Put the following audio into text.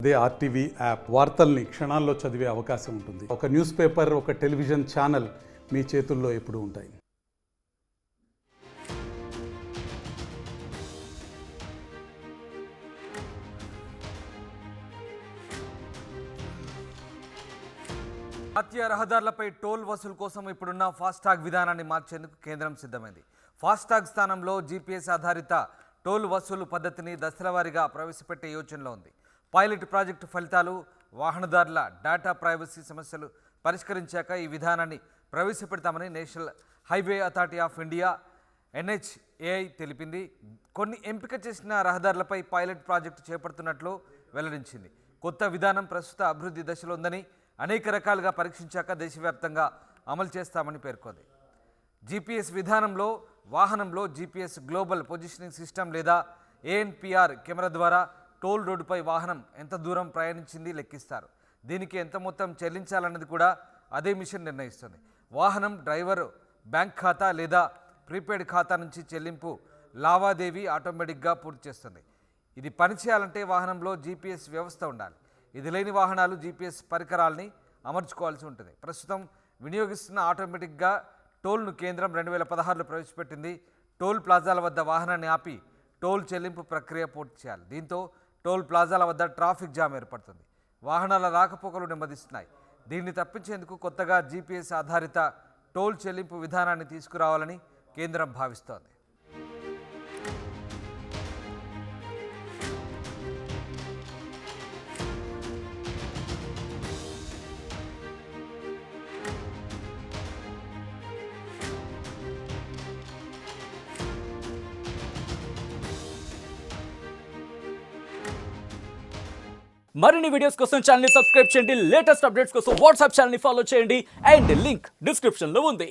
అదే RTV app వార్తల్ని క్షణాల్లో చదివే అవకాశం ఉంటుంది. ఒక న్యూస్ పేపర్, ఒక టెలివిజన్ ఛానల్ మీ చేతుల్లో ఎప్పుడూ ఉంటాయి. జాతీయ రహదారులపై టోల్ వసూలు కోసం ఇప్పుడున్న ఫాస్టాగ్ విధానాన్ని మార్చేందుకు కేంద్రం సిద్ధమైంది. ఫాస్టాగ్ స్థానంలో జీపీఎస్ ఆధారిత టోల్ వసూలు పద్ధతిని దశలవారీగా ప్రవేశపెట్టే యోచనలో ఉంది. పైలట్ ప్రాజెక్టు ఫలితాలు, వాహనదారుల డేటా ప్రైవసీ సమస్యలు పరిష్కరించాక ఈ విధానాన్ని ప్రవేశపెడతామని national highway authority of India NHAI తెలిపింది. కొన్ని ఎంపిక చేసిన రహదారులపై పైలట్ ప్రాజెక్టు చేపడుతున్నట్లు వెల్లడించింది. కొత్త విధానం ప్రస్తుత అభివృద్ధి దశలో ఉందని, అనేక రకాలుగా పరీక్షించాక దేశవ్యాప్తంగా అమలు చేస్తామని పేర్కొంది. జీపీఎస్ విధానంలో వాహనంలో జీపీఎస్ గ్లోబల్ పొజిషనింగ్ సిస్టమ్ లేదా ANPR కెమెరా ద్వారా టోల్ రోడ్డుపై వాహనం ఎంత దూరం ప్రయాణించింది లెక్కిస్తారు. దీనికి ఎంత మొత్తం చెల్లించాలన్నది కూడా అదే మిషన్ నిర్ణయిస్తుంది. వాహనం డ్రైవర్ బ్యాంక్ ఖాతా లేదా ప్రీపెయిడ్ ఖాతా నుంచి చెల్లింపు లావాదేవీ ఆటోమేటిక్గా పూర్తి చేస్తుంది. ఇది పనిచేయాలంటే వాహనంలో జీపీఎస్ వ్యవస్థ ఉండాలి. ఇది లేని వాహనాలు జీపీఎస్ పరికరాల్ని అమర్చుకోవాల్సి ఉంటుంది. ప్రస్తుతం వినియోగిస్తున్న ఆటోమేటిక్గా టోల్ను కేంద్రం 2016లో ప్రవేశపెట్టింది. టోల్ ప్లాజాల వద్ద వాహనాన్ని ఆపి టోల్ చెల్లింపు ప్రక్రియ పూర్తి చేయాలి. దీంతో టోల్ ప్లాజాల వద్ద ట్రాఫిక్ జామ్ ఏర్పడుతుంది. వాహనాల రాకపోకలు నెమ్మదిస్తున్నాయి. దీన్ని తప్పించేందుకు కొత్తగా జీపీఎస్ ఆధారిత టోల్ చెల్లింపు విధానాన్ని తీసుకురావాలని కేంద్రం భావిస్తోంది. మరిన్ని వీడియోస్ కోసం ఛానల్ ని సబ్స్క్రైబ్ చేయండి. లేటెస్ట్ అప్డేట్స్ కోసం వాట్సాప్ ఛానల్ ని ఫాలో చేయండి. అండ్ లింక్ డిస్క్రిప్షన్ లో ఉంది.